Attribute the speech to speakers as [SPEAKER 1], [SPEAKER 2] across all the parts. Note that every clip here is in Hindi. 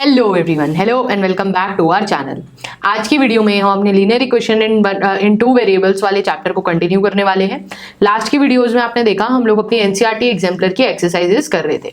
[SPEAKER 1] Hello everyone, hello and welcome back to our channel. आज की वीडियो में हम अपने linear equation in two variables वाले चैप्टर को कंटिन्यू करने वाले हैं। लास्ट की वीडियोस में आपने देखा हम लोग अपनी एनसीईआरटी एग्जाम्पलर की एक्सरसाइजेस कर रहे थे।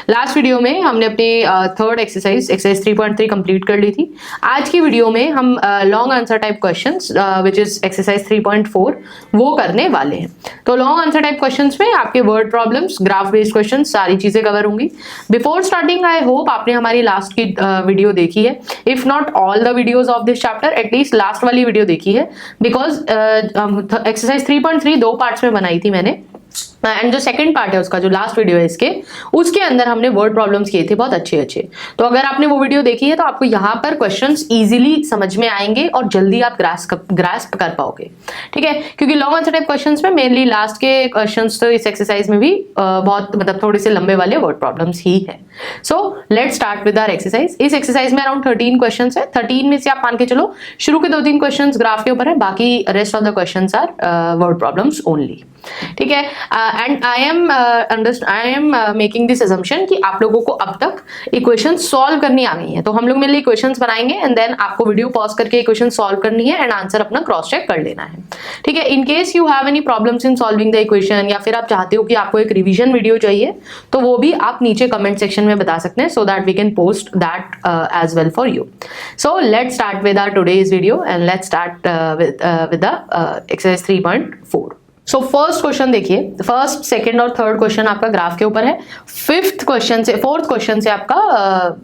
[SPEAKER 1] लास्ट वीडियो में हमने अपनी थर्ड एक्सरसाइज 3.3 कंप्लीट कर ली थी। आज की वीडियो में हम long answer type questions which is exercise 3.4 वो करने वाले हैं। तो लॉन्ग आंसर टाइप क्वेश्चंस में आपके word problems, graph based question, सारी चीजें कवर होंगी। बिफोर स्टार्टिंग आई होप आपने हमारी लास्ट की वीडियो देखी है। If not all the videos of this chapter, at least last वाली वीडियो देखी है, बिकॉज एक्सरसाइज 3.3 दो पार्ट्स में बनाई थी मैंने, एंड जो सेकंड पार्ट है उसका, जो लास्ट वीडियो है इसके, उसके अंदर हमने वर्ड प्रॉब्लम्स किए थे बहुत अच्छे अच्छे। तो अगर आपने वो वीडियो देखी है तो आपको यहाँ पर क्वेश्चंस इजीली समझ में आएंगे और जल्दी आप ग्रास्प कर पाओगे, ठीक है। क्योंकि लॉन्ग आंसर टाइप क्वेश्चंस में मेनली लास्ट के क्वेश्चंस तो इस एक्सरसाइज में भी बहुत मतलब थोड़े से लंबे वाले वर्ड प्रॉब्लम्स ही है। So let's start with our exercise. इस एक्सरसाइज में अराउंड 13 क्वेश्चन है। 13 में से आप मान के चलो शुरू के 2-3 क्वेश्चन ग्राफ के ऊपर है, बाकी rest of the question are word problems only, ठीक है। And I am making this assumption कि आप लोगों को अब तक इक्वेशन सॉल्व करनी आ गई है। तो हम लोग मेनली इक्वेशंस बनाएंगे एंड देन आपको वीडियो पॉज करके इक्वेशन सॉल्व करनी है एंड आंसर अपना क्रॉस चेक कर लेना है, ठीक है। In case you have any problems in solving the equation, या फिर आप चाहते हो कि आपको एक रिवीजन वीडियो चाहिए, तो वो भी आप नीचे कमेंट सेक्शन में बता सकते हैं, so that we can post that as well for you. So let's start with our today's video and let's start with the exercise 3.4। So first question देखिए, फर्स्ट, सेकंड और थर्ड क्वेश्चन आपका ग्राफ के ऊपर है। फोर्थ क्वेश्चन से आपका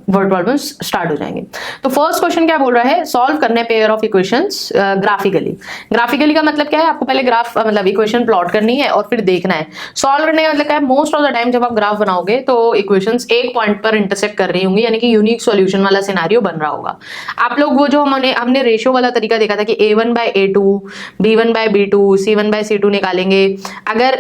[SPEAKER 1] वर्ड प्रॉब्लम्स स्टार्ट हो जाएंगे। तो फर्स्ट क्वेश्चन क्या बोल रहा है, सॉल्व करने pair of equations graphically. Graphically का मतलब क्या है, आपको पहले ग्राफ मतलब इक्वेशन प्लॉट करनी है और फिर देखना है। सॉल्व करने का मतलब क्या है, मोस्ट ऑफ द टाइम जब आप ग्राफ बनाओगे तो इक्वेशंस एक पॉइंट पर इंटरसेक्ट कर रही होंगी, यानी कि यूनिक सॉल्यूशन वाला सिनेरियो बन रहा होगा। आप लोग वो जो हमने रेशियो वाला तरीका देखा था कि a1/a2, b1/b2, c1/c2 निकालेंगे। अगर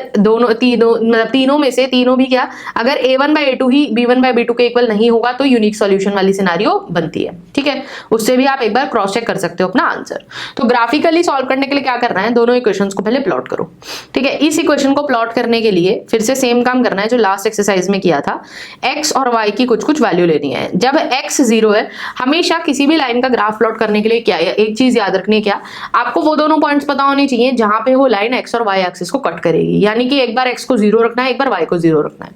[SPEAKER 1] तीनों में से तीनों भी क्या, अगर a1/a2 ही b1/b2 के इक्वल नहीं होगा तो यूनिक सॉल्यूशन वाली सिनेरियो बनती है, ठीक है। उससे भी आप एक बार क्रॉस चेक कर सकते हो अपना आंसर। तो ग्राफिकली सॉल्व करने के लिए क्या करना है, दोनों इक्वेशंस को पहले प्लॉट करो, ठीक है। इस इक्वेशन को प्लॉट करने के लिए फिर से सेम काम करना है जो लास्ट एक्सरसाइज में किया था। x और y की कुछ कुछ वैल्यू लेनी है। जब x 0 है, हमेशा किसी भी लाइन का ग्राफ प्लॉट करने के लिए क्या है, एक चीज याद रखनी है, क्या आपको वो दोनों पॉइंट्स पता होने चाहिए जहां पे वो लाइन x और y एक्सिस को कट करेगी। यानी कि एक बार x को 0 रखना है, एक बार y को 0 रखना है।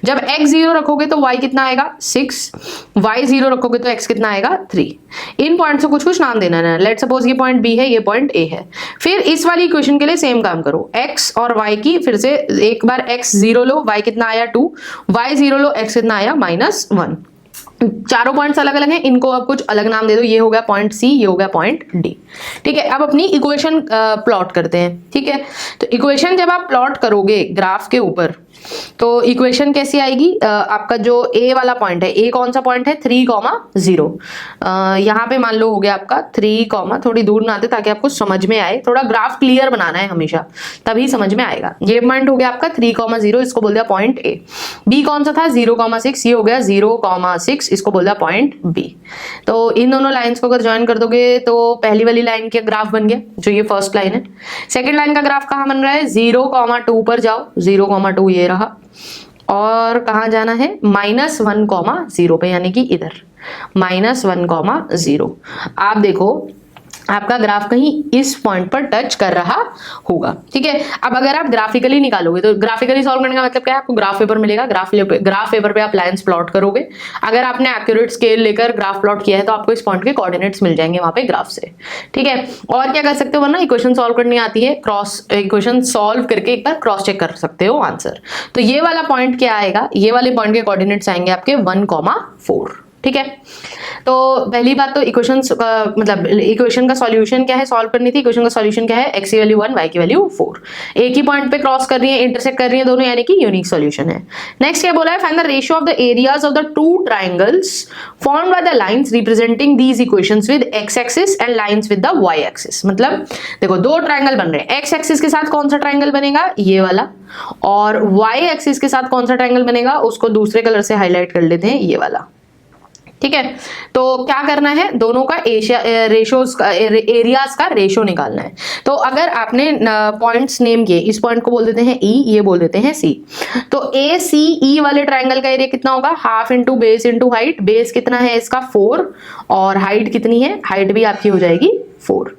[SPEAKER 1] जब x 0 रखोगे तो y कितना आएगा 6, y 0 रखोगे तो x कितना आएगा 3। इन पॉइंट्स को कुछ कुछ नाम देना है। लेट सपोज ये पॉइंट b है, ये पॉइंट a है। फिर इस वाली इक्वेशन के लिए सेम काम करो, x और y की फिर से एक बार x 0 लो, y कितना आया 2, y 0 लो, x कितना आया -1। चारों पॉइंट्स अलग अलग हैं, इनको आप कुछ अलग नाम दे दो। ये हो गया पॉइंट सी, ये हो गया पॉइंट डी, ठीक है। अब अपनी इक्वेशन प्लॉट करते हैं, ठीक है। तो इक्वेशन जब आप प्लॉट करोगे ग्राफ के ऊपर तो इक्वेशन कैसी आएगी, आपका जो ए वाला पॉइंट है, ए कौन सा पॉइंट है 3,0। यहाँ पे मान लो हो गया आपका 3, थोड़ी दूर ना आते ताकि आपको समझ में आए, थोड़ा ग्राफ क्लियर बनाना है हमेशा, तभी समझ में आएगा। ये पॉइंट हो गया आपका 3,0, इसको बोल दिया पॉइंट ए। बी कौन सा था 0,6, ये हो गया 0,6, इसको बोल दिया पॉइंट बी। तो इन दोनों लाइंस को अगर ज्वाइन कर दोगे तो पहली वाली लाइन का ग्राफ बन गया, जो ये फर्स्ट लाइन है। सेकेंड लाइन का ग्राफ कहाँ बन रहा है, 0,2 पर जाओ, 0,2 ये रहा, और कहाँ जाना है -1,0 पे, यानी कि इधर -1,0। आप देखो आपका ग्राफ कहीं इस पॉइंट पर टच कर रहा होगा, ठीक है। अब अगर आप ग्राफिकली निकालोगे तो ग्राफिकली सॉल्व करने का मतलब क्या है, आपको ग्राफ पेपर मिलेगा, ग्राफ पेपर पे आप लाइंस प्लॉट करोगे। अगर आपने एक्यूरेट स्केल लेकर ग्राफ प्लॉट किया है तो आपको इस पॉइंट के कोऑर्डिनेट्स मिल जाएंगे वहां पे ग्राफ से, ठीक है। और क्या कर सकते हो, वरना इक्वेशन सॉल्व करनी आती है, इक्वेशन सॉल्व करके एक बार क्रॉस चेक कर सकते हो आंसर। तो ये वाला पॉइंट क्या आएगा, ये वाले पॉइंट के कोऑर्डिनेट्स आएंगे आपके 1,4, ठीक है। तो पहली बात तो इक्वेशन मतलब इक्वेशन का सॉल्यूशन क्या है, सॉल्व करनी थी। इक्वेशन का सॉल्यूशन क्या है, x की वैल्यू 1, y की वैल्यू 4, एक ही पॉइंट पे क्रॉस कर रही है, इंटरसेक्ट कर रही है दोनों, यानी कि यूनिक सॉल्यूशन है। नेक्स्ट क्या बोला है, find the ratio of the areas of the two triangles formed by the lines representing these equations with x axis and lines with the y axis. मतलब देखो दो ट्राइंगल बन रहे हैं, x एक्सिस के साथ कौन सा ट्राइंगल बनेगा, ये वाला, और y एक्सिस के साथ कौन सा ट्राइंगल बनेगा, उसको दूसरे कलर से हाईलाइट कर लेते हैं, ये वाला, ठीक है। तो क्या करना है, दोनों का रेशोज का एरियाज का रेशो निकालना है। तो अगर आपने पॉइंट्स नेम किए, इस पॉइंट को बोल देते हैं ई, ये बोल देते हैं सी। तो ए सी ई वाले ट्राइंगल का एरिया कितना होगा, half into base into height. Base कितना है इसका 4 और हाइट कितनी है, हाइट भी आपकी हो जाएगी 4।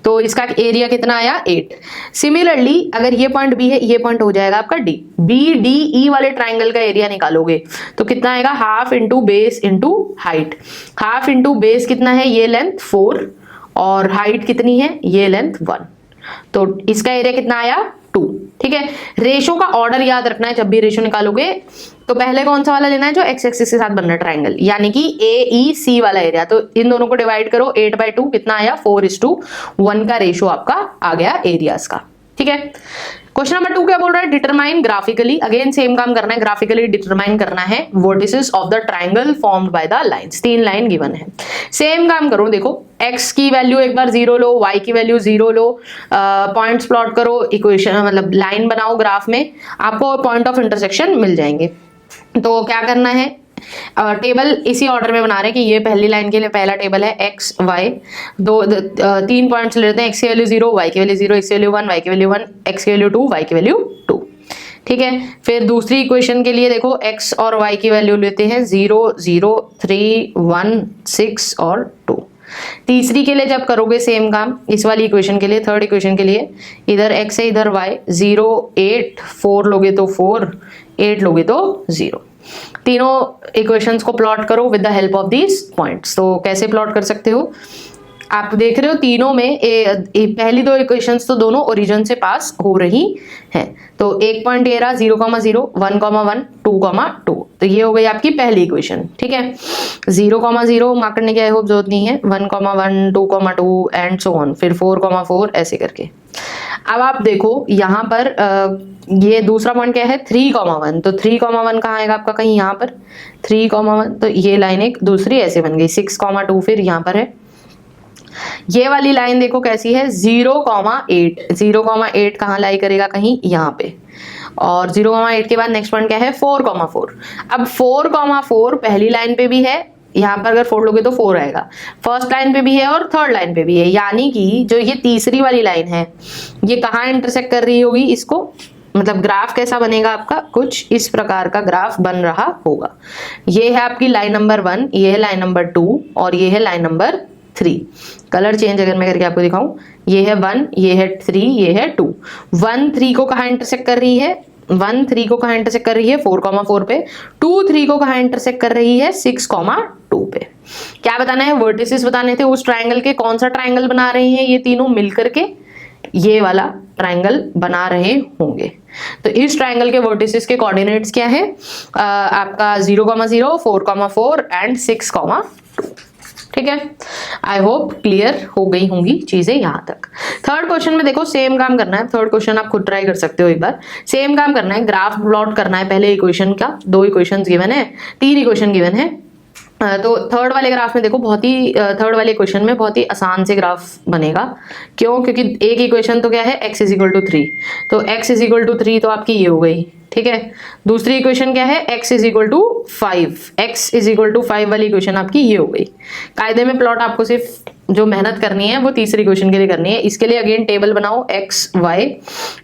[SPEAKER 1] तो इसका एरिया कितना आया 8। सिमिलरली अगर ये पॉइंट बी है, ये पॉइंट हो जाएगा आपका डी। बी डी ई वाले ट्राइंगल का एरिया निकालोगे तो कितना आएगा, half into base into height. Half into base कितना है, ये लेंथ 4 और हाइट कितनी है, ये लेंथ 1। तो इसका एरिया कितना आया 2। ठीक है। रेशो का ऑर्डर याद रखना है जब भी रेशो निकालोगे। तो पहले कौन सा वाला लेना है, जो एक्स एक्सिस के साथ बन रहा है ट्राइंगल, यानी कि ए ई सी वाला एरिया। तो इन दोनों को डिवाइड करो, 8/2 कितना आया 4:1 का रेशो आपका आ गया एरियाज का। ठीक है। क्वेश्चन नंबर 2 क्या बोल रहा है, डिटरमाइन ग्राफिकली। अगेन सेम काम करना है, ग्राफिकली डिटरमाइन करना है vertices of the triangle formed by the lines. 3 line given है, सेम काम करो। देखो x की वैल्यू एक बार 0 लो, y की वैल्यू 0 लो, पॉइंट्स प्लॉट करो, इक्वेशन मतलब लाइन बनाओ ग्राफ में, आपको पॉइंट ऑफ इंटरसेक्शन मिल जाएंगे। तो क्या करना है, टेबल इसी ऑर्डर में बना रहे हैं कि ये पहली लाइन के लिए पहला टेबल है एक्स वाई, 3 पॉइंट्स लेते हैं, एक्स की वैल्यू 0, वाई की वैल्यू 0, एक्स की वैल्यू 1, वाई की वैल्यू 1, एक्स की वैल्यू 2, वाई की वैल्यू 2। ठीक है। फिर दूसरी इक्वेशन के लिए देखो एक्स और वाई की वैल्यू लेते हैं 0, 0, 3, 1, 6 और 2। तीसरी के लिए जब करोगे सेम काम, इस वाली इक्वेशन के लिए, थर्ड इक्वेशन के लिए, इधर एक्स है इधर वाई, 0, 8, 4 लोगे तो 4, 8 लोगे तो 0। तीनों इक्वेशंस को प्लॉट करो with the help of these points. तो कैसे प्लॉट कर सकते हो, आप देख रहे हो तीनों में पहली 2 इक्वेशंस तो दोनों ओरिजिन से पास हो रही हैं। तो एक पॉइंट ये रहा 0,0, 1,1, 2,2। तो ये हो गई आपकी पहली इक्वेशन। ठीक है। 0,0 मार्क करने की आई होप जरूरत नहीं है, 1,1, 2,2 एंड सो ऑन, फिर 4,4 ऐसे करके। अब आप देखो यहाँ पर ये दूसरा पॉइंट क्या है, 3,1। तो 3,1 कहाँ आएगा आपका, कहीं यहाँ पर 3,1। तो ये लाइन एक दूसरी ऐसे बन गई, 6,2 फिर यहाँ पर है। ये वाली लाइन देखो कैसी है, 0,8। 0,8 कहाँ लाई करेगा, कहीं यहाँ पे। और 0,8 के बाद नेक्स्ट पॉइंट क्या है, 4,4। अब 4,4 पहली लाइन पे भी है, यहाँ पर अगर 4 लोगे तो 4 आएगा, फर्स्ट लाइन पे भी है और थर्ड लाइन पे भी है। यानी कि जो ये तीसरी वाली लाइन है, ये कहाँ इंटरसेक्ट कर रही होगी इसको, मतलब ग्राफ कैसा बनेगा आपका, कुछ इस प्रकार का ग्राफ बन रहा होगा। ये है आपकी लाइन नंबर 1, ये है लाइन नंबर 2 और ये है लाइन नंबर 3। कलर चेंज अगर मैं करके आपको दिखाऊं, ये है 1, ये है 3, ये है 2। 1 3 को कहाँ इंटरसेक्ट कर रही है, 1 3 को कहाँ इंटरसेक्ट कर रही है 4,4 पे। 2 3 को कहाँ इंटरसेक्ट कर रही है 6,2 पे। क्या बताना है, वर्टिसेस बताने थे उस ट्राइंगल के, कौन सा ट्राइंगल बना रहे हैं ये तीनों मिलकर के, ये वाला ट्राइंगल बना रहे होंगे। तो इस ट्राइंगल के वर्टिसेस के कोऑर्डिनेट्स क्या है, आपका 0,0, 4,4 एंड 6,2। ठीक है। आई होप क्लियर हो गई होंगी चीजें यहां तक। थर्ड क्वेश्चन में देखो सेम काम करना है। थर्ड क्वेश्चन आप खुद ट्राई कर सकते हो एक बार। सेम काम करना है, ग्राफ प्लॉट करना है पहले इक्वेशन का। 2 इक्वेशन गिवन है, 3 इक्वेशन गिवन है। तो थर्ड वाले ग्राफ में देखो बहुत ही थर्ड वाले क्वेश्चन में बहुत ही आसान से ग्राफ बनेगा। क्यों, क्योंकि एक इक्वेशन तो क्या है x = 3, तो x = 3 तो आपकी ये हो गई। ठीक है। दूसरी इक्वेशन क्या है, x = 5, x = 5 वाली इक्वेशन आपकी ये हो गई। कायदे में प्लॉट आपको सिर्फ जो मेहनत करनी है वो तीसरी इक्वेशन के लिए करनी है। इसके लिए अगेन टेबल बनाओ, x y,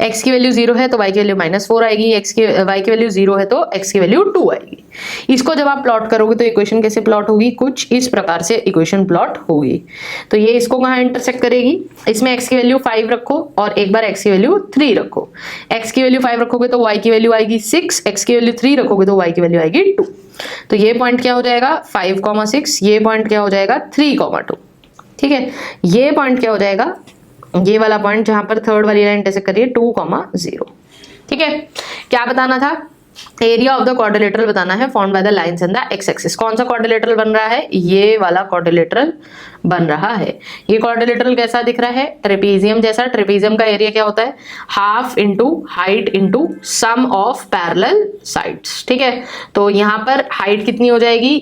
[SPEAKER 1] x की वैल्यू 0 है तो y की वैल्यू -4 आएगी, y की वैल्यू 0 है तो x की वैल्यू 2 आएगी। इसको जब आप प्लॉट करोगे तो इक्वेशन कैसे प्लॉट होगी, कुछ इस प्रकार से इक्वेशन प्लॉट होगी। तो ये इसको कहाँ इंटरसेक्ट करेगी, इसमें x की वैल्यू 5 रखो और एक बार x की वैल्यू 3 रखो। x की वैल्यू 5 रखोगे तो y की वैल्यू आएगी 6, x की वैल्यू 3 रखोगे तो y की वैल्यू आएगी 2। तो ये पॉइंट क्या हो जाएगा 5,6, ये पॉइंट क्या हो जाएगा 3,2। ठीक है। ये पॉइंट क्या हो जाएगा, ये वाला पॉइंट जहां पर थर्ड वाली लाइन इंटरसेक्ट कर रही है 2,0। ठीक है। क्या बताना था, एरिया ऑफ द क्वाड्रिलेटरल बताना है formed by the lines in the x axis. कौन सा क्वाड्रिलेटरल बन रहा है, ये वाला क्वाड्रिलेटरल बन रहा है। ये क्वाड्रिलेटरल कैसा दिख रहा है, ट्रेपीजियम जैसा। ट्रेपीजियम का एरिया क्या होता है, half into height into sum of parallel sides. ठीक है। तो यहाँ पर हाइट कितनी हो जाएगी,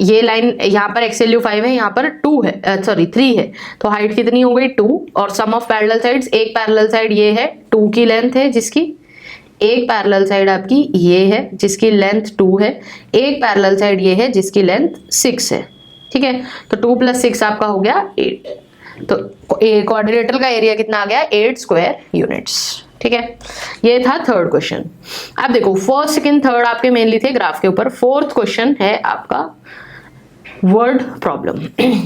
[SPEAKER 1] ये लाइन यहाँ पर x वैल्यू 5 है, यहाँ पर 2 है, सॉरी 3 है, तो हाइट कितनी हो गई 2। और सम ऑफ पैरेलल साइड्स, एक पैरेलल साइड ये है 2 की लेंथ है जिसकी, एक पैरेलल साइड आपकी ये है जिसकी लेंथ 2 है, एक पैरेलल साइड ये है जिसकी लेंथ 6 है। ठीक है, तो 2 + 6 आपका हो गया 8। तो क्वाड्रिलेटरल का एरिया कितना आ गया? 8 स्क्वायर यूनिट्स। ठीक है, ये था थर्ड क्वेश्चन। अब देखो फर्स्ट सेकंड थर्ड आपके मेनली थे ग्राफ के ऊपर। फोर्थ क्वेश्चन है आपका वर्ड प्रॉब्लम।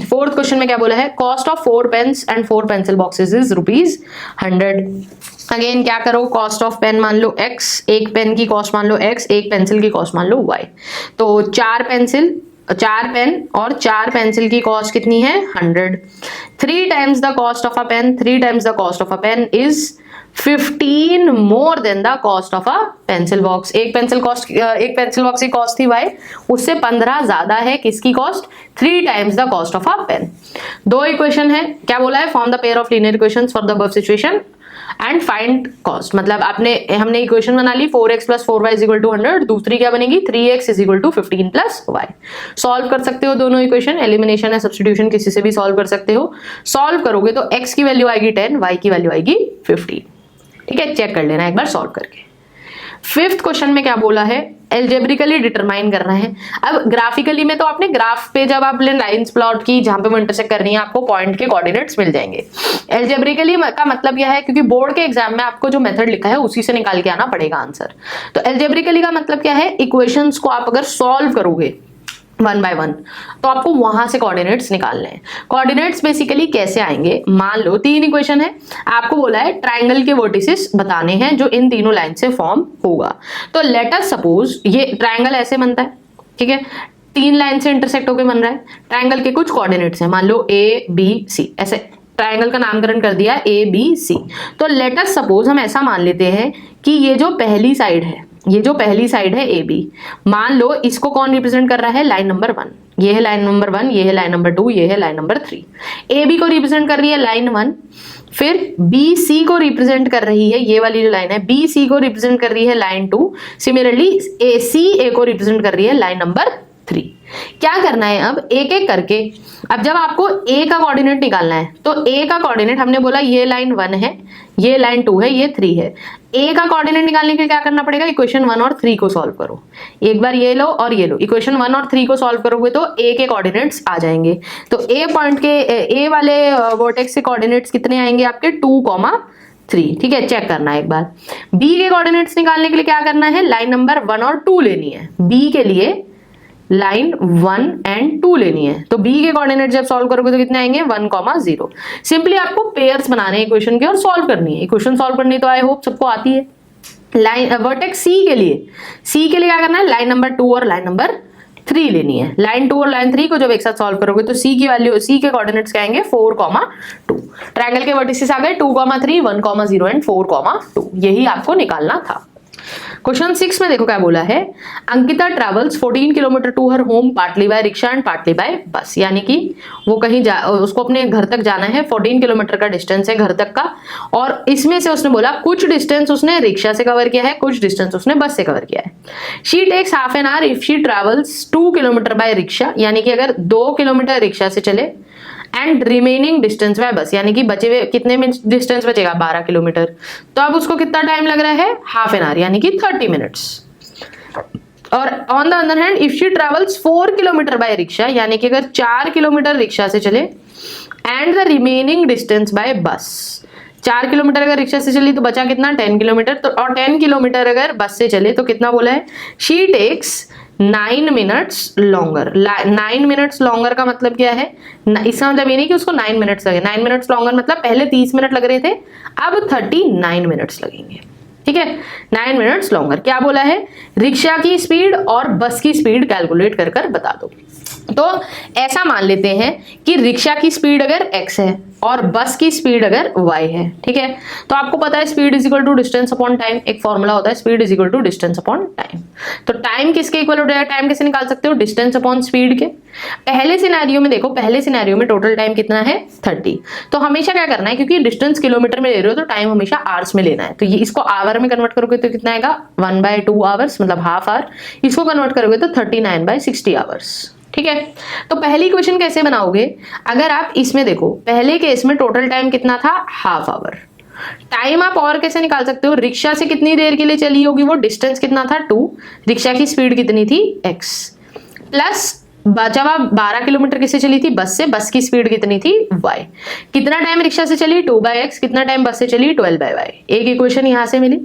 [SPEAKER 1] फोर्थ क्वेश्चन में क्या बोला है? Cost of 4 pens and 4 pencil boxes is ₹100। Again क्या करो, कॉस्ट ऑफ पेन मान लो x, एक पेन की कॉस्ट मान लो x, एक पेंसिल की कॉस्ट मान लो y। तो 4 पेन और 4 पेंसिल की कॉस्ट कितनी है? 100। 3 times the cost of a pen, 3 times the cost of a pen is 15 more than the cost of a pencil box. एक पेंसिल बॉक्स की कॉस्ट थी y, उससे 15 ज्यादा है किसकी cost? 3 times the cost of a pen. दो इक्वेशन है, क्या बोला है? Form the pair of linear equations for the above situation and find cost. मतलब हमने इक्वेशन बना ली 4x + 4y = 100। दूसरी क्या बनेगी? 3x = 15 + y। सॉल्व कर सकते हो दोनों इक्वेशन, एलिमिनेशन या सब्स्टिट्यूशन किसी से भी सॉल्व कर सकते हो। सॉल्व करोगे तो x की वैल्यू आएगी 10, y की वैल्यू आएगी 15। ठीक है, चेक कर लेना एक बार सॉल्व करके। फिफ्थ क्वेश्चन में क्या बोला है? एल्जेब्रिकली डिटरमाइन करना है। अब ग्राफिकली में तो आपने ग्राफ पे जब आपने लाइंस प्लॉट की जहां पे वो इंटरसेक्ट कर रही है आपको पॉइंट के कोऑर्डिनेट्स मिल जाएंगे। एल्जेब्रिकली का मतलब यह है, क्योंकि बोर्ड के एग्जाम में आपको जो मेथड लिखा है उसी से निकाल के आना पड़ेगा आंसर। तो एल्जेब्रिकली का मतलब क्या है? इक्वेशंस को आप अगर सॉल्व करोगे 1 by 1 तो आपको वहां से कोऑर्डिनेट्स निकालने हैं। कोऑर्डिनेट्स बेसिकली कैसे आएंगे? मान लो 3 इक्वेशन है, आपको बोला है ट्रायंगल के वर्टिसेस बताने हैं जो इन तीनों लाइन से फॉर्म होगा। तो लेट अस सपोज ये ट्रायंगल ऐसे बनता है। ठीक है, 3 लाइन से इंटरसेक्ट होकर बन रहा है। ट्रायंगल के कुछ कोऑर्डिनेट्स हैं, मान लो A-B-C, ऐसे ट्रायंगल का नामकरण कर दिया A-B-C। तो लेट अस सपोज हम ऐसा मान लेते हैं कि ये जो पहली साइड है AB, मान लो इसको कौन रिप्रेजेंट कर रहा है? Line number 1। ये है लाइन नंबर 1, ये है लाइन नंबर 2, ये है लाइन नंबर 3। AB को रिप्रेजेंट कर रही है लाइन 1, फिर BC को रिप्रेजेंट कर रही है, ये वाली जो लाइन है BC को रिप्रेजेंट कर रही है लाइन 2। सिमिलरली CA को रिप्रेजेंट कर रही है लाइन नंबर 3। क्या करना है अब? एक एक करके। अब जब आपको A का कोऑर्डिनेट निकालना है तो A का कोऑर्डिनेट हमने बोला ये लाइन 1 है, ये लाइन 2 है, ये 3 है। A का कोऑर्डिनेट निकालने के लिए क्या करना पड़ेगा? इक्वेशन 1 और 3 को सॉल्व करो। एक बार ये लो और ये लो, इक्वेशन 1 और 3 को सॉल्व करोगे तो A के कोऑर्डिनेट्स आ जाएंगे। तो A पॉइंट के A वाले वर्टेक्स के कोऑर्डिनेट्स कितने आएंगे आपके? 2,3। ठीक है, चेक करना है एक बार। B के कोऑर्डिनेट्स निकालने के लिए क्या करना है? लाइन नंबर 1 और 2 लेनी है। B के लिए लाइन 1 और 2 लेनी है। तो B के कोऑर्डिनेट जब सॉल्व करोगे तो कितने आएंगे? 1,0। सिंपली आपको पेयर्स बनाने हैं इक्वेशन के और सॉल्व करनी है। इक्वेशन सॉल्व करनी तो आई होप सबको आती है। लाइन वर्टेक्स C के लिए क्या करना है? लाइन नंबर 2 और लाइन नंबर 3 लेनी है। लाइन 2 और लाइन 3 को जब एक साथ सॉल्व करोगे तो C के कोऑर्डिनेट्स क्या आएंगे? 4,2। ट्रायंगल के वर्टिसेस आ गए 2,3, 1,0 एंड 4,2। यही आपको निकालना था। क्वेश्चन 6 में देखो क्या बोला है? Ankita travels 14 kilometre to her home partly by rickshaw and partly by bus. यानी कि वो कहीं उसको अपने घर तक जाना है, 14 किलोमीटर का डिस्टेंस है घर तक का, और इसमें से उसने बोला कुछ डिस्टेंस उसने रिक्शा से कवर किया है, कुछ डिस्टेंस उसने बस से कवर किया है। She takes half an hour if she travels 2 kilometre by rickshaw, यानी कि अगर 2 किलोमीटर रिक्शा से चले, and remaining distance by bus, यानी कि बचे हुए कितने डिस्टेंस बचेगा? 12 किलोमीटर। तो अब उसको कितना टाइम लग रहा है? हाफ एन आवर, यानी कि 30 मिनट्स। और on the other hand if she travels 4 kilometre by rickshaw, यानी कि अगर 4 किलोमीटर रिक्शा से चले, and the remaining distance by बस, 4 किलोमीटर अगर रिक्शा से चली तो बचा कितना? 10 किलोमीटर। तो और 10 किलोमीटर अगर बस से चले तो कितना बोला है? She takes 9 minutes longer. 9 minutes longer का मतलब क्या है? इसका मतलब ये नहीं कि उसको 9 मिनट्स लगे। 9 मिनट्स लॉन्गर मतलब पहले 30 मिनट लग रहे थे, अब 39 मिनट्स लगेंगे। ठीक है, 9 मिनट्स लॉन्गर। क्या बोला है? रिक्शा की स्पीड और बस की स्पीड कैलकुलेट कर बता दो। तो ऐसा मान लेते हैं कि रिक्शा की स्पीड अगर x है और बस की स्पीड अगर y है। ठीक है, तो आपको पता है speed is equal to distance upon time, एक फॉर्मूला होता है speed is equal to distance upon time. तो टाइम किसके इक्वल हो जाएगा? टाइम कैसे निकाल सकते हो? डिस्टेंस अपॉन स्पीड के। पहले सिनेरियो में देखो, पहले सिनेरियो में टोटल टाइम कितना है? 30। तो हमेशा क्या करना है, क्योंकि डिस्टेंस किलोमीटर में ले रहे हो तो टाइम हमेशा आवर्स में लेना है। तो ये इसको आवर में कन्वर्ट करोगे तो कितना आएगा? 1/2 आवर्स, मतलब हाफ आवर। इसको कन्वर्ट करोगे तो 39/60 आवर्स। ठीक है, तो पहली क्वेश्चन कैसे बनाओगे? अगर आप इसमें देखो, पहले केस में टोटल टाइम कितना था? Half hour. टाइम आप और कैसे निकाल सकते हो, रिक्शा से कितनी देर के लिए चली होगी, वो डिस्टेंस कितना था 2, रिक्शा की स्पीड कितनी थी x, प्लस जब आप 12 किलोमीटर किससे चली थी, बस से, बस की स्पीड कितनी थी y, कितना टाइम रिक्शा से चली 2/x, कितना टाइम बस से चली 12/y। एक इक्वेशन यहां से मिली।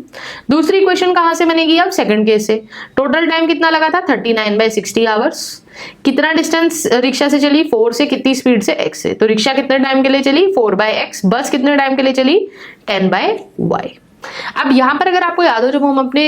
[SPEAKER 1] दूसरी इक्वेशन कहां से बनेगी अब, सेकंड केस से। टोटल टाइम कितना लगा था 39/60 आवर्स, कितना डिस्टेंस रिक्शा से चली 4 से, कितनी स्पीड से x से, तो रिक्शा कितने टाइम के लिए चली 4/x, बस कितने टाइम के लिए चली 10/y। अब यहां पर अगर आपको याद हो, जब हम अपने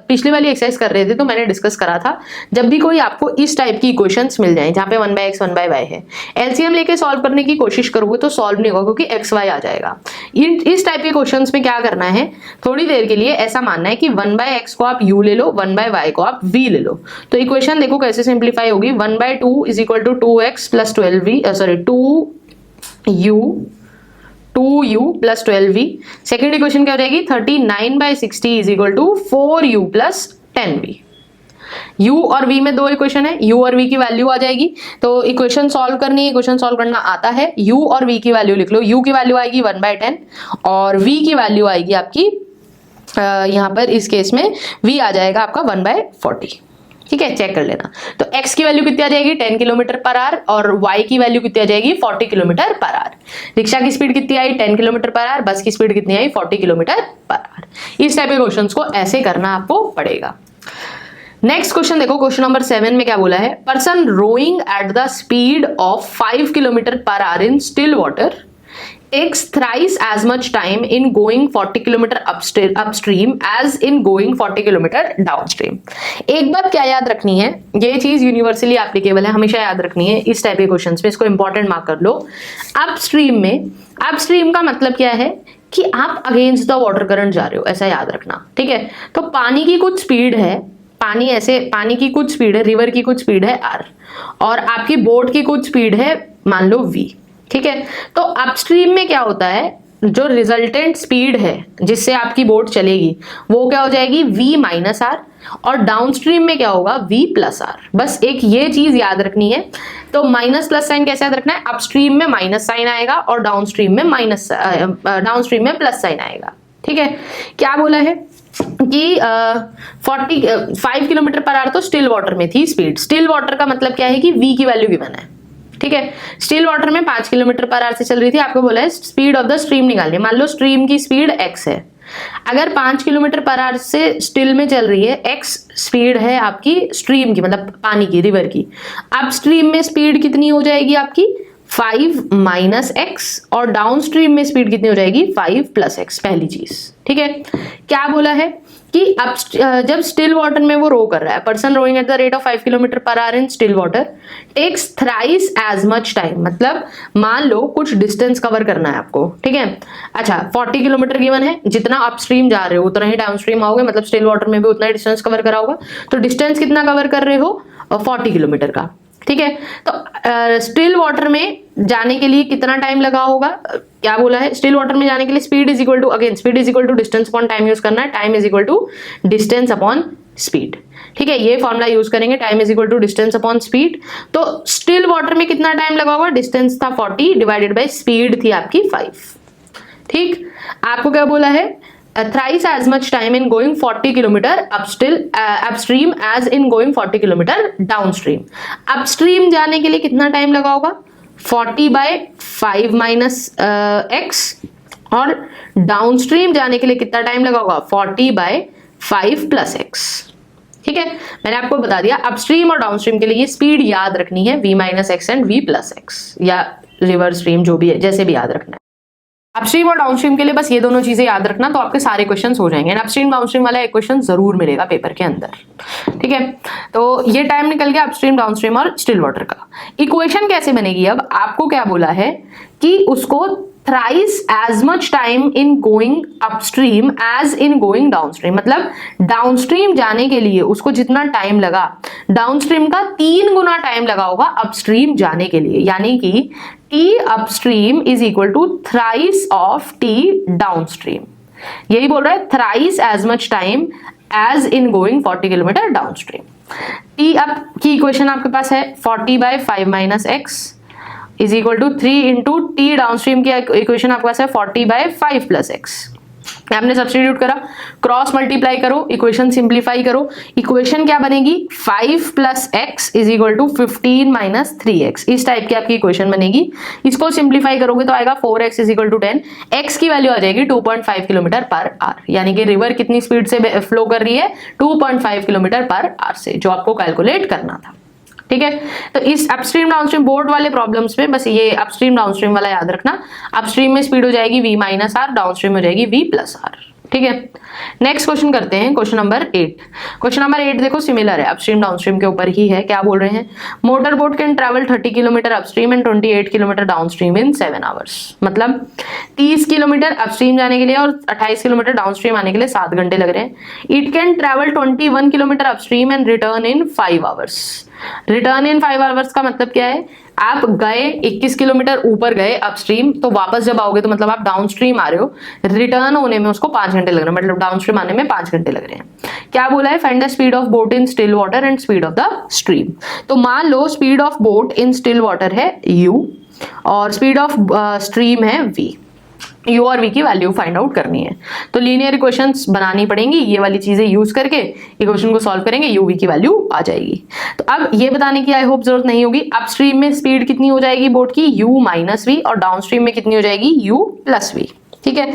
[SPEAKER 1] पिछली वाली एक्सरसाइज कर रहे थे तो मैंने डिस्कस करा था, जब भी कोई आपको इस टाइप की इक्वेशंस मिल जाए जहां पे 1/x 1/y है, एलसीएम लेके सॉल्व करने की कोशिश करोगे तो सॉल्व नहीं होगा, क्योंकि x y आ जाएगा। इस टाइप के क्वेश्चंस में क्या करना है, थोड़ी देर के लिए ऐसा मानना है कि 1/x को आप u ले लो, 1/y को आप v ले लो। तो इक्वेशन देखो कैसे सिंप्लीफाई होगी, 1/2 = 2x + 12v, sorry 2u + 12v। Second equation क्या हो जाएगी, 39/60 = 4u + 10v। u और v में दो इक्वेशन है, u और v की वैल्यू आ जाएगी, तो इक्वेशन सॉल्व करनी है, इक्वेशन सॉल्व करना आता है। u और v की वैल्यू लिख लो, u की वैल्यू आएगी 1/10 और v की वैल्यू आएगी आपकी यहां पर इस केस में v आ जाएगा आपका 1/40। ठीक है, चेक कर लेना। तो x की वैल्यू कितनी आ जाएगी 10 km/h और y की वैल्यू कितनी आ जाएगी 40 km/h। रिक्शा की स्पीड कितनी आई 10 km/h, बस की स्पीड कितनी आई 40 km/h। इस टाइप के क्वेश्चंस को ऐसे करना आपको पड़ेगा। नेक्स्ट क्वेश्चन देखो, क्वेश्चन नंबर 7 में क्या बोला है, person rowing at the speed of 5 km/h in still water takes thrice as much time in going 40 km upstream as in going 40 km downstream। एक बात क्या याद रखनी है, ये चीज यूनिवर्सली एप्लीकेबल है, हमेशा याद रखनी है इस टाइप के क्वेश्चंस में, इसको इंपॉर्टेंट मार्क कर लो। अपस्ट्रीम में, अपस्ट्रीम का मतलब क्या है कि आप अगेंस्ट द वाटर करंट जा रहे हो, ऐसा याद रखना। ठीक है, तो पानी की कुछ स्पीड है, पानी की कुछ स्पीड है, रिवर की कुछ स्पीड है r, और आपकी बोट की कुछ स्पीड है मान लो v। ठीक है, तो अपस्ट्रीम में क्या होता है, जो रिजल्टेंट स्पीड है जिससे आपकी बोट चलेगी वो क्या हो जाएगी v - r, और डाउनस्ट्रीम में क्या होगा v + r। बस एक ये चीज याद रखनी है। तो माइनस प्लस साइन कैसे याद रखना है, अपस्ट्रीम में माइनस साइन आएगा और डाउनस्ट्रीम में प्लस साइन आएगा। ठीक है, क्या बोला है कि 5 km/h तो स्टिल वाटर में थी स्पीड। स्टिल वाटर का मतलब क्या है कि v की वैल्यू गिवन है। ठीक है, स्टिल वाटर में 5 km/h से चल रही थी, आपको बोला है स्पीड ऑफ द स्ट्रीम निकालनी। मान लो स्ट्रीम की स्पीड x है, अगर 5 km/h से स्टिल में चल रही है, x स्पीड है आपकी स्ट्रीम की, मतलब पानी की, रिवर की। अब स्ट्रीम में स्पीड कितनी हो जाएगी आपकी 5 - x, और डाउन स्ट्रीम में स्पीड कितनी हो जाएगी 5 + x। पहली चीज, ठीक है, क्या बोला है कि अब जब स्टिल वाटर में वो रो कर रहा है, person rowing at the rate of 5 km/h in still water takes thrice as much time, मतलब मान लो कुछ डिस्टेंस कवर करना है आपको। ठीक है, अच्छा 40 किलोमीटर गिवन है, जितना अपस्ट्रीम जा रहे हो उतना ही डाउनस्ट्रीम आओगे, मतलब स्टिल वाटर में भी उतना ही डिस्टेंस कवर करा होगा। तो डिस्टेंस कितना कवर कर रहे हो 40 किलोमीटर का। ठीक है, तो स्टिल वाटर में जाने के लिए कितना टाइम लगा होगा, क्या बोला है, स्टिल वाटर में जाने के लिए speed is equal to, again speed is equal to distance upon time use करना है, time is equal to distance upon speed. ठीक है, ये फॉर्मूला यूज करेंगे, time is equal to distance upon speed. तो स्टिल वाटर में कितना टाइम लगा होगा, डिस्टेंस था 40 डिवाइडेड बाई स्पीड थी आपकी 5। ठीक, आपको क्या बोला है, thrice as much time in going 40 km upstream as in going 40 km downstream। Upstream जाने के लिए कितना टाइम लगा होगा 40/5 - x, और डाउनस्ट्रीम जाने के लिए कितना टाइम लगा होगा 40/5 + x। ठीक है, मैंने आपको बता दिया अपस्ट्रीम और डाउनस्ट्रीम के लिए ये स्पीड याद रखनी है v - x and v + x, या रिवर स्ट्रीम जो भी है, जैसे भी याद रखना है। अपस्ट्रीम और डाउनस्ट्रीम के लिए बस ये दोनों चीजें याद रखना, तो आपके सारे क्वेश्चंस हो जाएंगे। अपस्ट्रीम डाउनस्ट्रीम वाला एक क्वेश्चन जरूर मिलेगा पेपर के अंदर। ठीक है, तो ये टाइम निकल गया अपस्ट्रीम डाउनस्ट्रीम और स्टिल वाटर का। इक्वेशन कैसे बनेगी, अब आपको क्या बोला है कि उसको thrice as much time in going upstream as in going downstream, मतलब डाउनस्ट्रीम जाने के लिए उसको जितना टाइम लगा डाउनस्ट्रीम का 3 गुना टाइम लगा होगा अपस्ट्रीम जाने के लिए, यानी कि T upstream is equal to thrice of T downstream। यही बोल रहा है thrice as much time as in going 40 km downstream। T up की इक्वेशन आपके पास है 40/5 - x, is equal to 3 into t, downstream की इक्वेशन आपके पास है 40/5 प्लस एक्स। आपने सब्स्टिट्यूट करा, क्रॉस मल्टीप्लाई करो, इक्वेशन सिंप्लीफाई करो, इक्वेशन क्या बनेगी 5 plus x is equal to 15 minus 3x, इस टाइप की आपकी इक्वेशन बनेगी। इसको सिंप्लीफाई करोगे तो आएगा 4x is equal to 10, x की वैल्यू आ जाएगी 2.5 किलोमीटर पर आवर, यानी कि रिवर कितनी स्पीड से फ्लो कर रही है 2.5 किलोमीटर पर आवर से, जो आपको कैलकुलेट करना था। ठीक है, तो इस अपस्ट्रीम डाउनस्ट्रीम बोर्ड वाले प्रॉब्लम्स में बस ये अपस्ट्रीम डाउनस्ट्रीम वाला याद रखना, अपस्ट्रीम में स्पीड हो जाएगी v माइनस आर, डाउनस्ट्रीम हो जाएगी v प्लस आर। ठीक है, नेक्स्ट क्वेश्चन करते हैं, क्वेश्चन नंबर 8। क्वेश्चन नंबर 8 देखो सिमिलर है, अपस्ट्रीम डाउनस्ट्रीम के ऊपर ही है। क्या बोल रहे हैं, motor boat can travel 30 kilometre upstream and 28 kilometre downstream in 7 hours. मतलब 30 किलोमीटर अपस्ट्रीम जाने के लिए और 28 किलोमीटर डाउनस्ट्रीम आने के लिए 7 घंटे लग रहे हैं। It can travel 21 kilometre upstream and return in 5 hours. Return in 5 hours का मतलब क्या है, आप गए 21 किलोमीटर ऊपर गए अपस्ट्रीम, तो वापस जब आओगे तो मतलब आप डाउनस्ट्रीम आ रहे हो, रिटर्न होने में उसको 5 घंटे लग रहे हैं, मतलब डाउनस्ट्रीम आने में 5 घंटे लग रहे हैं। क्या बोला है, find the speed of boat in still water and speed of the stream. तो मान लो speed of boat in still water है u और स्पीड ऑफ स्ट्रीम है v, u और v की वैल्यू फाइंड आउट करनी है। तो लीनियर इक्वेशंस बनानी पड़ेंगी, ये वाली चीजें यूज करके इक्वेशन को सॉल्व करेंगे, u v की वैल्यू आ जाएगी। तो अब ये बताने की आई होप जरूरत नहीं होगी अपस्ट्रीम में स्पीड कितनी हो जाएगी बोट की u माइनस वी, और डाउनस्ट्रीम में कितनी हो जाएगी u प्लस वी। ठीक है,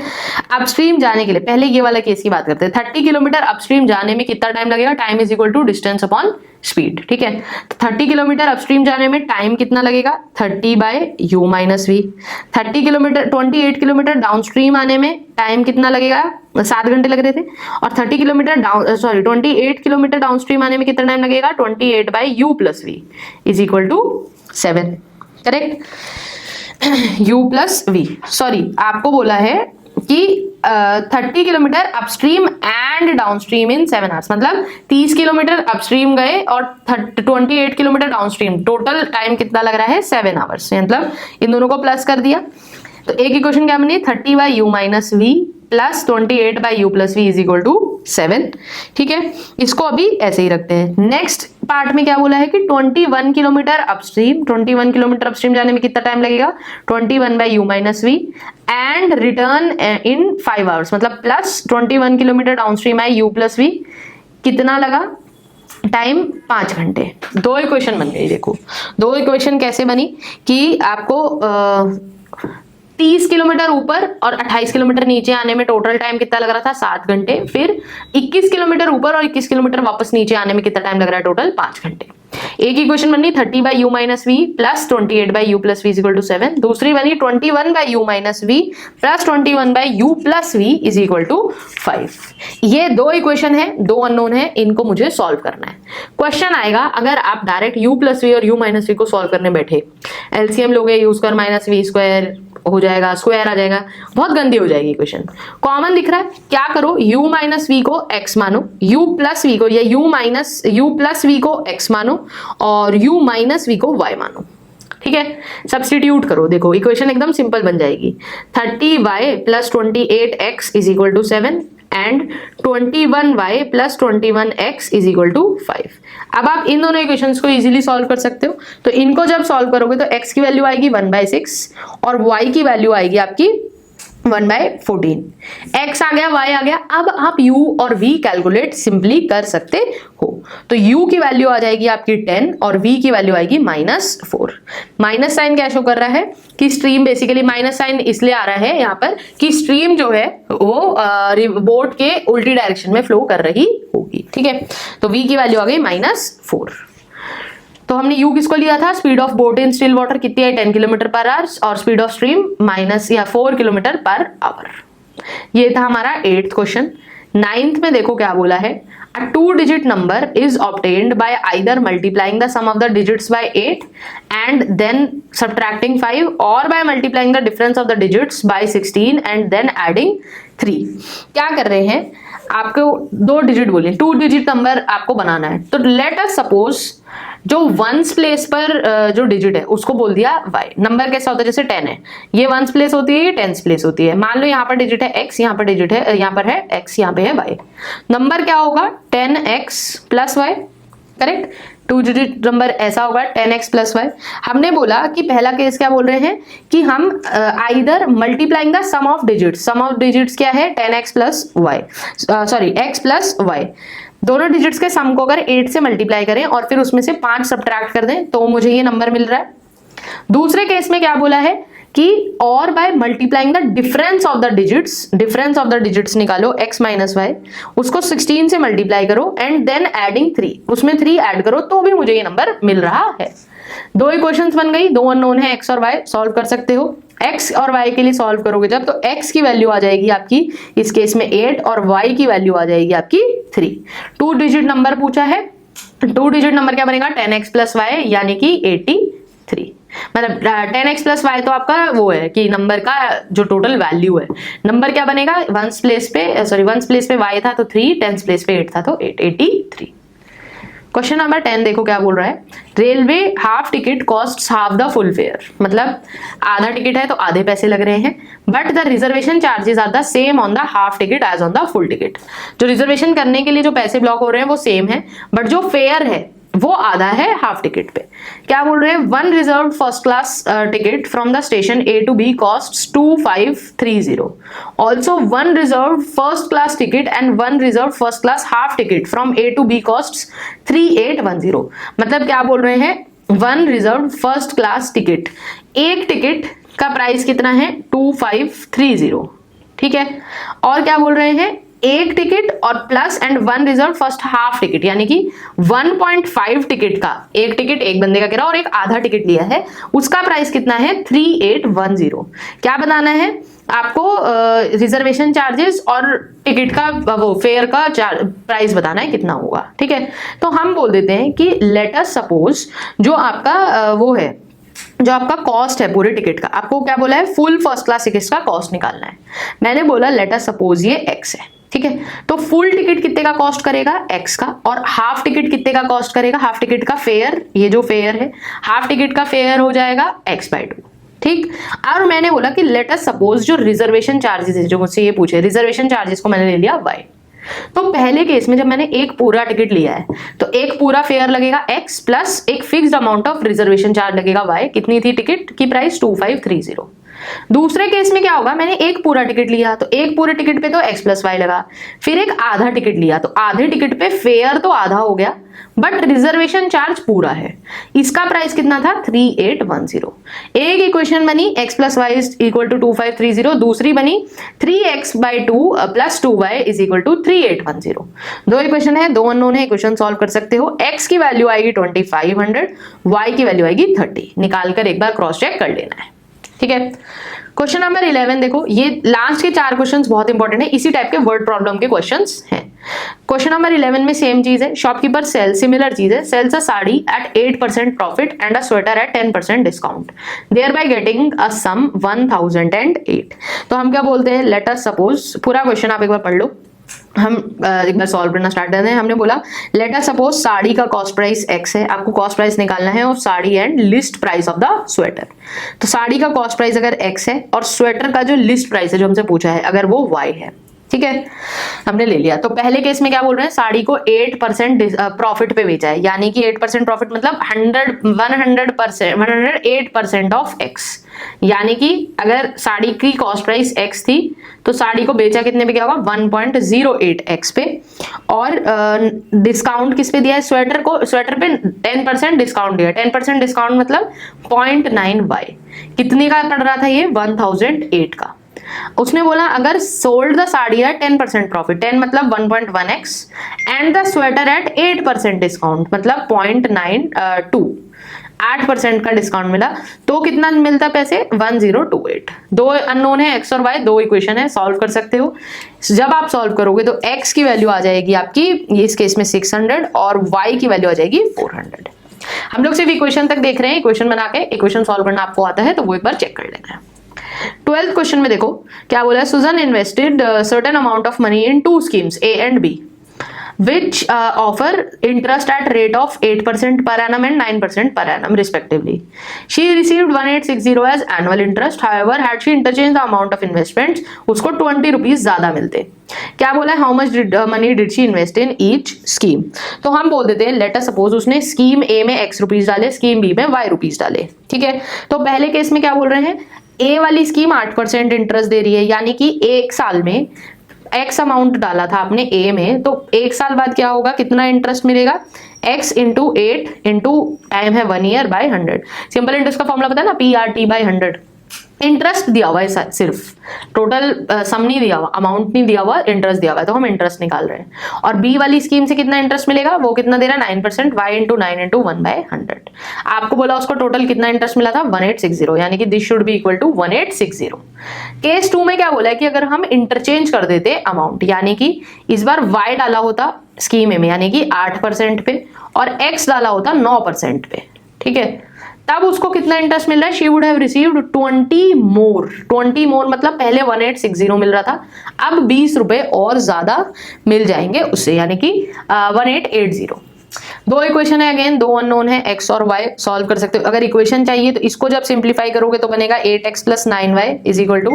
[SPEAKER 1] अपस्ट्रीम जाने के लिए पहले ये वाला केस की बात करते हैं। 30 किलोमीटर अपस्ट्रीम जाने में कितना टाइम लगेगा, time is equal to distance upon speed. ठीक है, तो 30 किलोमीटर अपस्ट्रीम जाने में टाइम कितना लगेगा 30/u minus v. 30 kilometre 28 kilometre downstream आने में टाइम कितना लगेगा, 7 घंटे लग रहे थे, और 30 किलोमीटर 28 किलोमीटर डाउनस्ट्रीम आने में कितना टाइम लगेगा 28/u plus v is equal to 7। Correct, u plus v, sorry आपको बोला है कि 30 kilometre upstream and downstream in 7 hours, मतलब 30 किलोमीटर अपस्ट्रीम गए और 28 किलोमीटर डाउनस्ट्रीम, टोटल टाइम कितना लग रहा है 7 आवर्स, मतलब इन दोनों को प्लस कर दिया। तो एक इक्वेशन क्या बनी 30/u minus v plus 28/u plus v is equal to 7। ठीक है, इसको अभी ऐसे ही रखते हैं। नेक्स्ट पार्ट में क्या बोला है कि 21 किलोमीटर अपस्ट्रीम, 21 किलोमीटर अपस्ट्रीम जाने में कितना टाइम लगेगा 21/u minus v and return in 5 hours, मतलब प्लस 21 किलोमीटर डाउनस्ट्रीम है u प्लस वी, कितना लगा टाइम 5 घंटे। दो इक्वेशन बन गई। देखो दो इक्वेशन कैसे बनी कि आपको 30 किलोमीटर ऊपर और 28 किलोमीटर नीचे आने में टोटल टाइम कितना लग रहा था 7 घंटे, फिर 21 किलोमीटर ऊपर और 21 किलोमीटर वापस नीचे आने में कितना टाइम लग रहा है टोटल 5 घंटे। एक इक्वेशन बनी 30/u minus v plus 28/u plus v is equal to 7, दूसरी बनी 21/u minus v plus 21/u plus v is equal to 5। ये दो इक्वेशन है, दो अननोन है, इनको मुझे सॉल्व करना है। क्वेश्चन आएगा अगर आप डायरेक्ट u प्लस वी और u माइनस वी को सॉल्व करने बैठे, एलसीएम लोगे u square minus v square हो जाएगा, स्क्वायर आ जाएगा, बहुत गंदी हो जाएगी इक्वेशन। कॉमन दिख रहा है, क्या करो u माइनस वी को x मानो, u प्लस वी को या u प्लस वी को x मानो और u माइनस वी को y मानो। ठीक है, सब्स्टिट्यूट करो, देखो इक्वेशन एकदम सिंपल बन जाएगी। 30y plus 28x is equal to 7 and 21y plus 21x is equal to 5। अब आप इन दोनों इक्वेशंस को इजीली सॉल्व कर सकते हो। तो इनको जब सॉल्व करोगे तो x की वैल्यू आएगी 1/6 और y की वैल्यू आएगी आपकी 1/14। x आ गया, y आ गया। अब आप u और v कैलकुलेट सिंपली कर सकते हो। तो u की वैल्यू आ जाएगी आपकी 10 और v की वैल्यू आएगी -4। माइनस साइन क्या शो कर रहा है कि स्ट्रीम, बेसिकली माइनस साइन इसलिए आ रहा है यहाँ पर कि स्ट्रीम जो है वो बोट के उल्टी डायरेक्शन में फ्लो कर रही होगी। ठीक है, तो v की वैल्यू आ गई -4। तो हमने u किसको लिया था, speed of boat in still water कितनी है 10 किलोमीटर पर आवर और speed of stream -4 kilometre per hour. ये था हमारा 8th क्वेश्चन। 9th में देखो क्या बोला है, a 2-digit number is obtained by either multiplying the sum of the digits by 8 and then subtracting 5 or by multiplying the difference of the digits by 16 and then adding 3। क्या कर रहे हैं, आपको 2 डिजिट बोले, 2 डिजिट नंबर आपको बनाना है। तो लेट अस सपोज जो वंस प्लेस पर जो डिजिट है उसको बोल दिया y। नंबर कैसा होता है, जैसे 10 है, ये वंस प्लेस होती है, ये टेंस प्लेस होती है। मान लो यहाँ पर डिजिट है x, यहाँ पर डिजिट है, यहाँ पर है x, यहाँ पे है y। नंबर क्या होगा 10x plus y। Correct. 2 digit number ऐसा होगा 10x प्लस वाई। हमने बोला कि पहला केस क्या बोल रहे हैं कि हम either multiplying the sum of digits क्या है 10x plus y, sorry x plus y, दोनों डिजिट्स के सम को अगर 8 से मल्टीप्लाई करें और फिर उसमें से 5 सब्ट्रैक्ट कर दें तो मुझे ये नंबर मिल रहा है। दूसरे केस में क्या बोला है कि और by multiplying the difference of the digits निकालो x माइनस वाई, उसको 16 से मल्टीप्लाई करो एंड देन एडिंग 3, उसमें 3 ऐड करो तो भी मुझे ये नंबर मिल रहा है। दो इक्वेशंस बन गई, दो अननोन है x और y, सॉल्व कर सकते हो। x और y के लिए सॉल्व करोगे जब तो x की वैल्यू आ जाएगी आपकी इस केस में 8 और y की वैल्यू आ जाएगी आपकी 3। 2 डिजिट नंबर पूछा है, 2 डिजिट नंबर क्या बनेगा 10x प्लस वाई यानी कि 83। मतलब 10x प्लस वाई तो आपका वो है कि नंबर का जो टोटल वैल्यू है, नंबर क्या बनेगा वंस प्लेस पे y था तो 3, टेंस प्लेस पे 8 था तो 883। क्वेश्चन नंबर 10 देखो क्या बोल रहा है, railway half ticket cost half the full fair, मतलब आधा टिकट है तो आधे पैसे लग रहे हैं, but the reservation charges are the same on the half ticket as on the full ticket. जो रिजर्वेशन करने के लिए जो पैसे ब्लॉक हो रहे हैं वो सेम है, बट जो फेयर है वो आधा है हाफ टिकट पे। क्या बोल रहे हैं, one reserve first class ticket from the station A to B cost 2530, also one reserve first class ticket and one reserve first class half ticket from A to B cost 3810। मतलब क्या बोल रहे हैं, one reserve first class ticket, एक टिकट का प्राइस कितना है 2530, ठीक है। और क्या बोल रहे हैं, एक टिकट और plus and one reserve first half ticket, यानी कि 1.5 टिकट का, एक टिकट एक बंदे का गिरा और एक आधा टिकट लिया है, उसका प्राइस कितना है 3810। क्या बनाना है आपको, रिजर्वेशन चार्जेस और टिकट का वो फेयर का प्राइस बताना है कितना होगा, ठीक है। तो हम बोल देते हैं कि लेट अस सपोज जो आपका वो है, जो आपका कॉस्ट है पूरे टिकट का, आपको क्या बोला है फुल फर्स्ट क्लास टिकट का कॉस्ट निकालना है। मैंने बोला लेट अस सपोज ये x है, ठीक है। तो फुल टिकट कितने का कॉस्ट करेगा x का, और हाफ टिकट कितने का कॉस्ट करेगा, हाफ टिकट का फेयर, ये जो फेयर है हाफ टिकट का फेयर हो जाएगा x/2, ठीक। और मैंने बोला कि लेट अस सपोज जो रिजर्वेशन चार्जेस है, जो मुझसे ये पूछे रिजर्वेशन चार्जेस को मैंने ले लिया y। तो पहले केस में जब मैंने एक पूरा टिकट लिया है तो एक पूरा फेयर लगेगा x प्लस एक fixed amount of reservation charge लगेगा y। कितनी थी टिकट की प्राइस 2530। दूसरे केस में क्या होगा, मैंने एक पूरा टिकट लिया तो एक पूरे टिकट पे तो x प्लस वाई लगा, फिर एक आधा टिकट लिया तो आधे टिकट पे फेयर तो आधा हो गया बट रिजर्वेशन चार्ज पूरा है, इसका प्राइस कितना था 3810। एक इक्वेशन बनी x plus y is equal to 2530, दूसरी बनी 3x/2 plus 2y is equal to 3810। दो इक्वेशन है, दो अननोन है, इक्वेशन सॉल्व कर सकते हो। x की वैल्यू आएगी 2500, y की वैल्यू आएगी 30, निकाल कर एक बार क्रॉस चेक कर लेना है, ठीक है। क्वेश्चन नंबर 11 देखो, ये लास्ट के 4 क्वेश्चंस बहुत इंपॉर्टेंट है, इसी टाइप के वर्ड प्रॉब्लम के क्वेश्चंस हैं। क्वेश्चन नंबर 11 में सेम चीज है, शॉपकीपर सेल, सिमिलर चीज है, sells a sari at 8% profit and a sweater at 10% discount, there by getting a sum 1008। तो हम क्या बोलते हैं, लेट अस सपोज, पूरा क्वेश्चन आप एक बार पढ़ लो, हम एक बार सॉल्व करना स्टार्ट करते हैं। हमने बोला लेट अस सपोज साड़ी का कॉस्ट प्राइस x है, आपको कॉस्ट प्राइस निकालना है और sari and list price of the sweater. तो साड़ी का कॉस्ट प्राइस अगर x है और स्वेटर का जो लिस्ट प्राइस है जो हमसे पूछा है अगर वो y है, ठीक है, हमने ले लिया। तो पहले केस में क्या बोल रहे हैं, साड़ी को 8% प्रॉफिट पे बेचा है, यानी कि 8% प्रॉफिट मतलब 108% ऑफ x, यानी कि अगर साड़ी की कॉस्ट प्राइस x थी तो साड़ी को बेचा कितने पे, क्या होगा 1.08x पे, और डिस्काउंट किस पे दिया है, स्वेटर को, स्वेटर पे 10% डिस्काउंट दिया, 10% डिस्काउंट मतलब 0.9y, कितने का पड़ रहा था ये 1008 का। उसने बोला अगर sold the sari at 10% profit, 10 मतलब 1.1x and the sweater at 8% discount मतलब 0.92, 8% का डिस्काउंट मिला तो कितना मिलता पैसे 1028। दो अननोन है x और y, दो इक्वेशन है, सॉल्व कर सकते हो। जब आप सॉल्व करोगे तो x की वैल्यू आ जाएगी आपकी इस केस में 600 और y की वैल्यू आ जाएगी 400। हम लोग सिर्फ इक्वेशन तक देख रहे हैं, इक्वेशन बना के इक्वेशन सॉल्व करना आपको आता है तो वो एक बार चेक कर लेना है। 12th क्वेश्चन में देखो क्या बोला है, Susan invested certain amount of money in 2 schemes A and B। which offer interest at rate of 8% per annum and 9% per annum respectively. She received 1860 as annual interest. However, had she interchanged the amount of investments, उसको 20 रुपीज ज्यादा मिलते. क्या बोला है, how much money did she invest in each scheme. तो हम बोल देते हैं लेट अस सपोज उसने स्कीम ए में x रुपीज डाले, स्कीम बी में y रुपीज डाले. ठीक है, तो पहले केस में क्या बोल रहे हैं, ए वाली स्कीम 8% इंटरेस्ट दे रही है, यानी कि एक साल में x अमाउंट डाला था आपने ए में, तो एक साल बाद क्या होगा, कितना इंटरेस्ट मिलेगा, x इंटू 8 इंटू टाइम है 1 ईयर बाय 100. सिंपल इंटरेस्ट का फॉर्मूला पता है ना, PRT बाय 100. इंटरेस्ट दिया हुआ है सिर्फ, टोटल सम नहीं दिया हुआ, अमाउंट नहीं दिया हुआ, इंटरेस्ट दिया हुआ है, तो हम इंटरेस्ट निकाल रहे हैं. और बी वाली स्कीम से कितना इंटरेस्ट मिलेगा, वो कितना दे रहा है 9%, y इंटू 9 इंटू 1/100. आपको बोला उसको टोटल कितना इंटरेस्ट मिला था 1860, यानी कि this should be equal to 1860. Case 2 में क्या बोला है कि अगर हम इंटरचेंज कर देते अमाउंट, यानी कि इस बार y डाला होता स्कीम में यानी कि 8% पे और x डाला होता 9% पे. ठीक है, तब उसको कितना इंटरेस्ट मिल रहा है, शी वुड हैव रिसीव्ड 20 मोर मतलब पहले 1860 मिल रहा था, अब 20 रुपए और ज्यादा मिल जाएंगे उससे, यानी कि 1880. दो इक्वेशन है, अगेन दो अननोन है, x और y सॉल्व कर सकते हो. अगर इक्वेशन चाहिए तो इसको जब सिंप्लीफाई करोगे तो बनेगा 8x plus 9y is equal to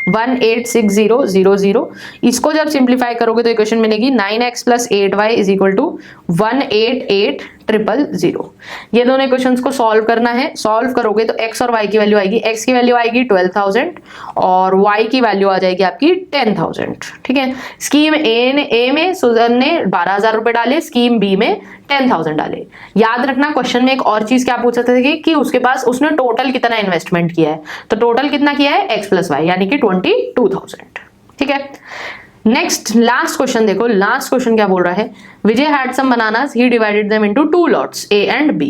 [SPEAKER 1] 186000. इसको जब सिंप्लीफाई करोगे तो इक्वेशन मिलेगी 9x plus 8y is equal to 188000. ये दोनों इक्वेशंस को सॉल्व करना है. सॉल्व करोगे तो x और y की वैल्यू आएगी, x की वैल्यू आएगी 12000 और y की वैल्यू आ जाएगी आपकी 10000. ठीक है, स्कीम ए में सुजन ने 12000 रुपए डाले, स्कीम बी में 10000 डाले. याद रखना क्वेश्चन में एक और चीज क्या पूछ सकते थे कि उसके पास उसने टोटल कितना इन्वेस्टमेंट किया है, तो टोटल कितना किया है x प्लस वाई, यानी कि 22000. ठीक है, नेक्स्ट लास्ट क्वेश्चन देखो. लास्ट क्वेश्चन क्या बोल रहा है, Vijay had some bananas, he divided them into 2 lots A and B.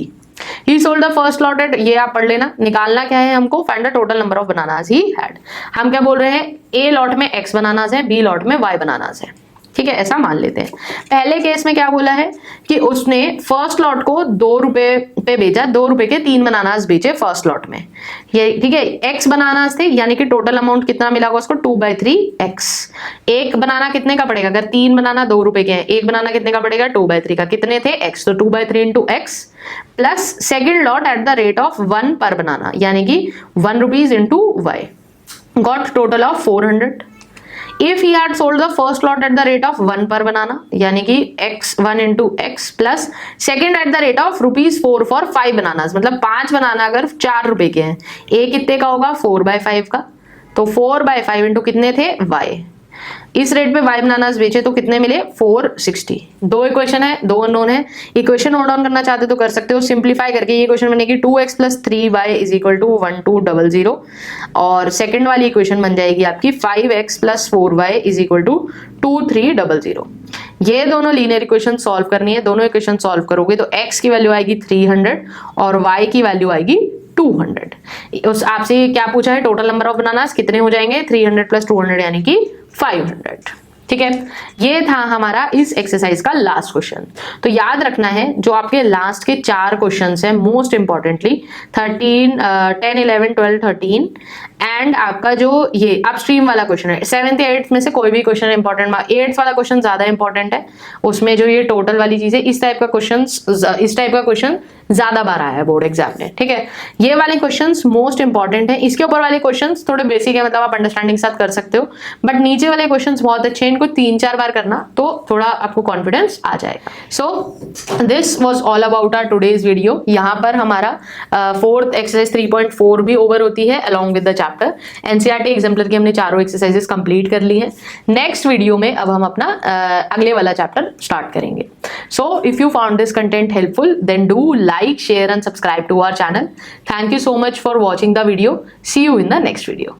[SPEAKER 1] He sold the first lot at, ये आप पढ़ लेना. निकालना क्या है हमको, find the total number of bananas he had. हम क्या बोल रहे हैं, A लॉट में x बनानास है, B लॉट में y बनानास है. ठीक है, ऐसा मान लेते हैं. पहले केस में क्या बोला है कि उसने फर्स्ट लॉट को 2 रुपए पे बेचा, 2 रुपए के 3 बनानास बेचे फर्स्ट लॉट में. ये ठीक है, x बनानास थे, यानी कि टोटल अमाउंट कितना मिला होगा उसको 2/3x. एक बनाना कितने का पड़ेगा, अगर 3 बनाना 2 रुपए के हैं, एक बनाना कितने का पड़ेगा 2/3 का. कितने थे x, तो 2/3 into x plus second lot at the rate of 1 पर बनाना, यानी कि 1 rupees into y, got total of 400. If he had sold the first lot at the rate of 1 per banana, यानी कि x1 into x plus second at the rate of ₹4 for 5 bananas, मतलब 5 बनाना अगर 4 रुपए के हैं, a कितने का होगा 4/5 का, तो 4/5 इंटू कितने थे y. इस रेट पे y बनानास बेचे तो कितने मिले 460. दो इक्वेशन है, दो अननोन है. इक्वेशन नोट डाउन करना चाहते तो कर सकते हो. सिंप्लीफाई करके ये इक्वेशन बनेगी 2x plus 3y is equal to 1200 और सेकंड वाली इक्वेशन बन जाएगी आपकी 5x plus 4y is equal to 2300. ये दोनों लीनियर इक्वेशन सॉल्व करनी है. दोनों इक्वेशन सॉल्व करोगे तो x की वैल्यू आएगी 300 और y की वैल्यू आएगी 200. उस आपसे क्या पूछा है, टोटल नंबर ऑफ बनानास कितने हो जाएंगे, 300 प्लस 200 यानी कि 500. ठीक है, ये था हमारा इस एक्सरसाइज का लास्ट क्वेश्चन. तो याद रखना है जो आपके लास्ट के 4 क्वेश्चंस हैं, मोस्ट इंपॉर्टेंटली 13, 10, 11, 12, 13 एंड आपका जो ये अपस्ट्रीम वाला क्वेश्चन है 7th या 8th में से कोई भी क्वेश्चन इंपॉर्टेंट, 8th वाला क्वेश्चन ज्यादा इंपॉर्टेंट है. उसमें जो ये टोटल वाली चीज है, इस टाइप का क्वेश्चन ज्यादा बार आया है बोर्ड एग्जाम में. ठीक है, ये वाले क्वेश्चंस मोस्ट इंपॉर्टेंट है. इसके ऊपर वाले क्वेश्चंस थोड़े बेसिक है, मतलब आप अंडरस्टैंडिंग साथ कर सकते हो, बट नीचे वाले क्वेश्चंस बहुत अच्छे हैं. इनको 3-4 बार करना तो थोड़ा आपको कॉन्फिडेंस आ जाएगा. So this was all about our today's video. यहाँ पर हमारा 4th एक्सरसाइज 3.4 भी ओवर होती है along with the chapter. NCERT exemplar की हमने चारों एक्सरसाइजेस कंप्लीट कर ली है. नेक्स्ट वीडियो में अब हम अपना अगले वाला चैप्टर स्टार्ट करेंगे. So if you found this content helpful then do like, share and subscribe to our channel. Thank you so much for watching the video. See you in the next video.